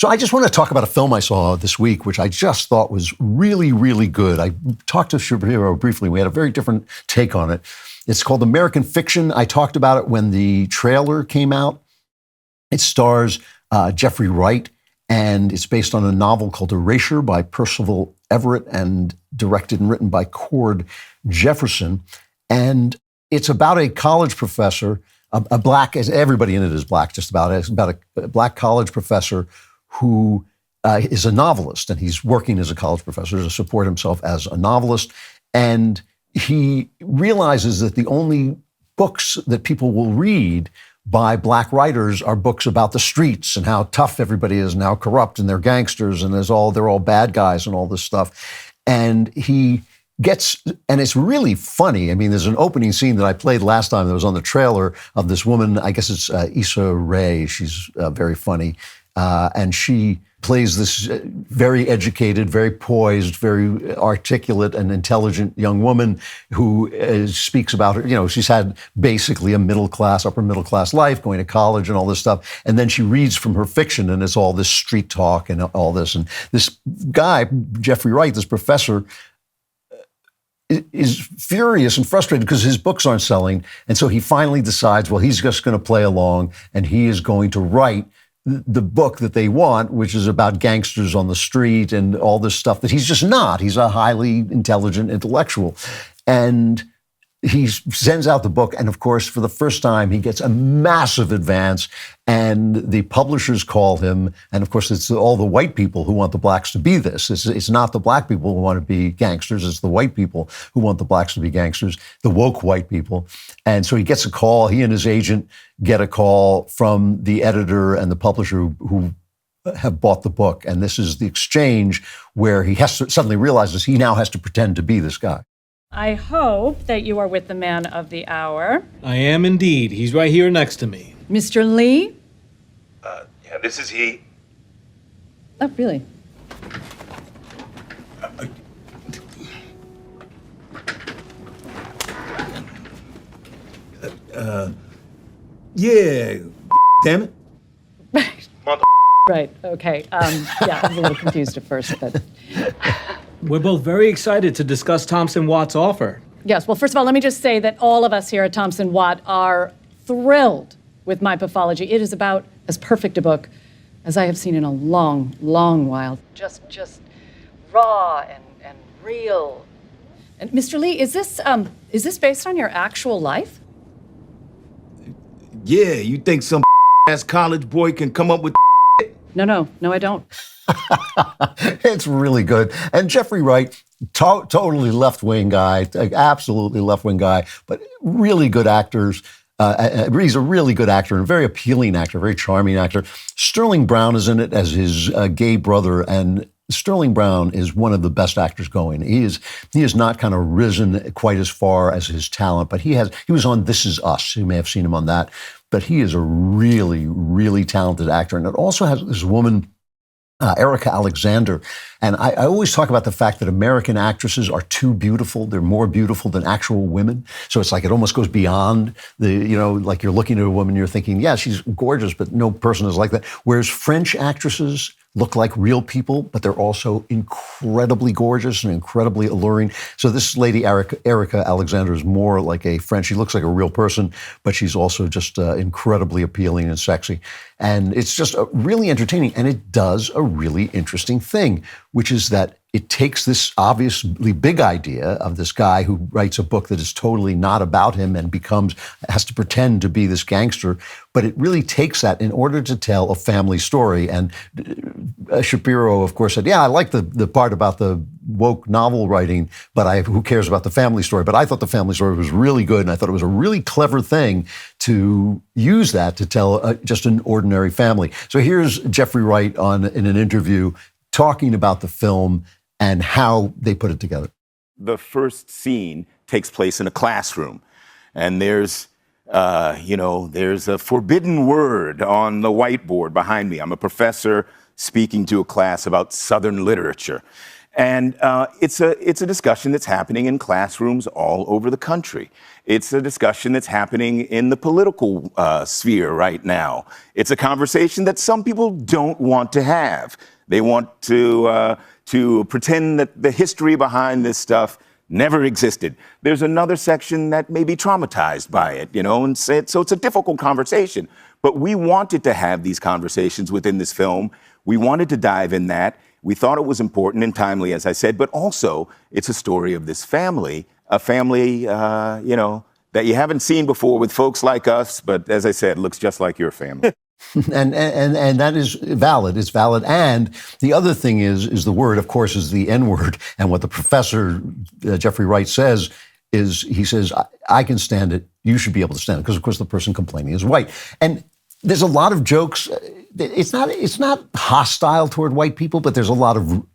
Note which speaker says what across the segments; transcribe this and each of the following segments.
Speaker 1: So I just want to talk about a film I saw this week, which I just thought was really, really good. I talked to Shapiro briefly. We had a very different take on it. It's called American Fiction. I talked about it when the trailer came out. It stars Jeffrey Wright, and it's based on a novel called Erasure by Percival Everett and directed and written by Cord Jefferson. And it's about a college professor, a black, everybody in it is black, just about. It's about a black college professor who is a novelist, and he's working as a college professor to support himself as a novelist. And he realizes that the only books that people will read by black writers are books about the streets and how tough everybody is and how corrupt and they're gangsters and they're all bad guys and all this stuff. And he gets, and it's really funny. I mean, there's an opening scene that I played last time that was on the trailer of this woman, I guess it's Issa Rae. She's very funny. And she plays this very educated, very poised, very articulate and intelligent young woman who speaks about her. She's had basically a upper middle class life, going to college and all this stuff. And then she reads from her fiction, and it's all this street talk and all this. And this guy, Jeffrey Wright, this professor, is furious and frustrated because his books aren't selling. And so he finally decides, well, he's just going to play along, and he is going to write the book that they want, which is about gangsters on the street and all this stuff that he's just not. He's a highly intelligent intellectual. And he sends out the book, and of course, for the first time, he gets a massive advance, and the publishers call him, and of course, it's all the white people who want the blacks to be this. It's not the black people who want to be gangsters, it's the white people who want the blacks to be gangsters, the woke white people. And so he gets a call, he and his agent get a call from the editor and the publisher who have bought the book, and this is the exchange where he has to suddenly realizes he now has to pretend to be this guy.
Speaker 2: I hope that you are with the man of the hour.
Speaker 3: I am indeed. He's right here next to me.
Speaker 2: Mr. Lee?
Speaker 4: Yeah, this is he.
Speaker 2: Oh, really?
Speaker 4: Yeah, damn it.
Speaker 2: Right, okay. Yeah, I was a little confused at first, but...
Speaker 3: We're both very excited to discuss Thompson Watt's offer.
Speaker 2: Yes, well, first of all, let me just say that all of us here at Thompson Watt are thrilled with My Pathology. It is about as perfect a book as I have seen in a long, long while. Just raw and real. And Mr. Lee, is this based on your actual life?
Speaker 4: Yeah, you think some ass college boy can come up with
Speaker 2: No, I don't.
Speaker 1: It's really good. And Jeffrey Wright, totally left-wing guy, absolutely left-wing guy, but really good actors. He's a really good actor and a very appealing actor, very charming actor. Sterling Brown is in it as his gay brother, and Sterling Brown is one of the best actors going. He has not kind of risen quite as far as his talent, but he was on This Is Us. You may have seen him on that. But he is a really, really talented actor. And it also has this woman, Erica Alexander. And I always talk about the fact that American actresses are too beautiful. They're more beautiful than actual women. So it's like it almost goes beyond like you're looking at a woman, you're thinking, yeah, she's gorgeous, but no person is like that. Whereas French actresses look like real people, but they're also incredibly gorgeous and incredibly alluring. So this lady, Erica Alexander, is more like a French. She looks like a real person, but she's also just incredibly appealing and sexy. And it's just really entertaining. And it does a really interesting thing, which is that it takes this obviously big idea of this guy who writes a book that is totally not about him and has to pretend to be this gangster, but it really takes that in order to tell a family story. And Shapiro, of course, said, yeah, I like the part about the woke novel writing, but who cares about the family story? But I thought the family story was really good, and I thought it was a really clever thing to use that to tell just an ordinary family. So here's Jeffrey Wright in an interview talking about the film and how they put it together.
Speaker 5: The first scene takes place in a classroom, and there's a forbidden word on the whiteboard behind me. I'm a professor speaking to a class about Southern literature. And it's a discussion that's happening in classrooms all over the country. It's a discussion that's happening in the political sphere right now. It's a conversation that some people don't want to have. They want to pretend that the history behind this stuff never existed. There's another section that may be traumatized by it, and so it's a difficult conversation. But we wanted to have these conversations within this film. We wanted to dive in that. We thought it was important and timely, as I said, but also it's a story of this family, a family, that you haven't seen before with folks like us, but as I said, looks just like your family.
Speaker 1: And that is valid. It's valid. And the other thing is the word, of course, is the N word. And what the professor, Jeffrey Wright, says is, he says, I can stand it. You should be able to stand it. Because, of course, the person complaining is white. And there's a lot of jokes. It's not hostile toward white people, but there's a lot of,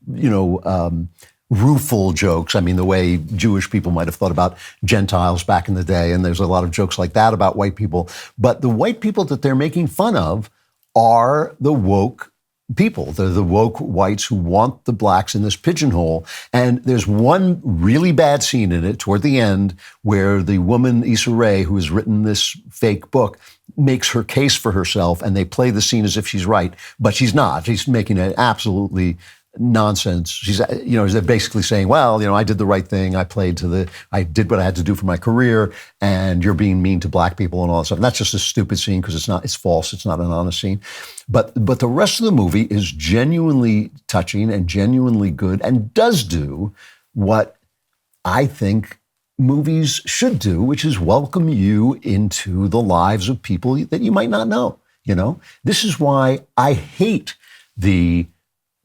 Speaker 1: rueful jokes. I mean, the way Jewish people might have thought about Gentiles back in the day. And there's a lot of jokes like that about white people. But the white people that they're making fun of are the woke people. They're the woke whites who want the blacks in this pigeonhole. And there's one really bad scene in it toward the end where the woman, Issa Rae, who has written this fake book, makes her case for herself, and they play the scene as if she's right, but she's not. She's making it absolutely nonsense. She's, they're basically saying, well, I did the right thing. I did what I had to do for my career, and you're being mean to black people and all that stuff. And that's just a stupid scene because it's false. It's not an honest scene. But the rest of the movie is genuinely touching and genuinely good and does do what I think movies should do, which is welcome you into the lives of people that you might not know. This is why I hate the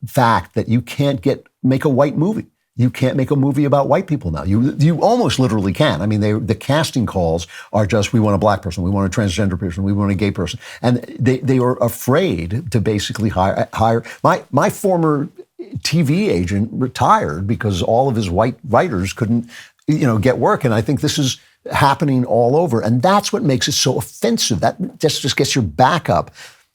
Speaker 1: fact that you can't make a white movie. You can't make a movie about white people now. You almost literally can. I mean, the casting calls are just, we want a black person, we want a transgender person, we want a gay person. And they are afraid to basically hire. My former TV agent retired because all of his white writers couldn't, get work. And I think this is happening all over. And that's what makes it so offensive. That just gets your back up.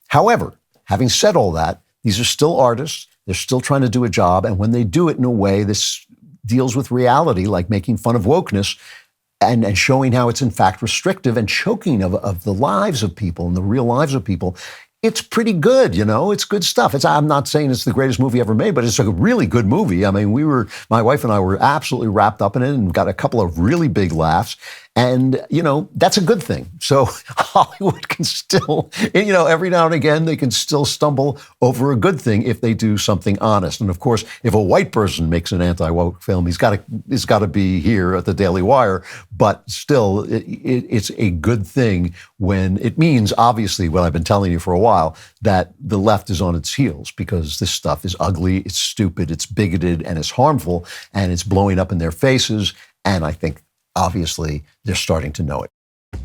Speaker 1: However, having said all that, these are still artists. They're still trying to do a job. And when they do it in a way, this deals with reality, like making fun of wokeness and showing how it's in fact restrictive and choking of the lives of people and the real lives of people. It's pretty good, it's good stuff. I'm not saying it's the greatest movie ever made, but it's a really good movie. I mean, my wife and I were absolutely wrapped up in it and got a couple of really big laughs. And, that's a good thing. So Hollywood can still, every now and again, they can still stumble over a good thing if they do something honest. And of course, if a white person makes an anti-woke film, it's got to be here at the Daily Wire. But still, it's a good thing when it means, obviously, what I've been telling you for a while, that the left is on its heels because this stuff is ugly, it's stupid, it's bigoted, and it's harmful, and it's blowing up in their faces. And I think, obviously, they're starting to know it.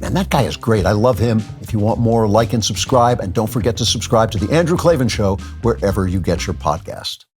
Speaker 1: And that guy is great. I love him. If you want more, like and subscribe. And don't forget to subscribe to The Andrew Klavan Show wherever you get your podcast.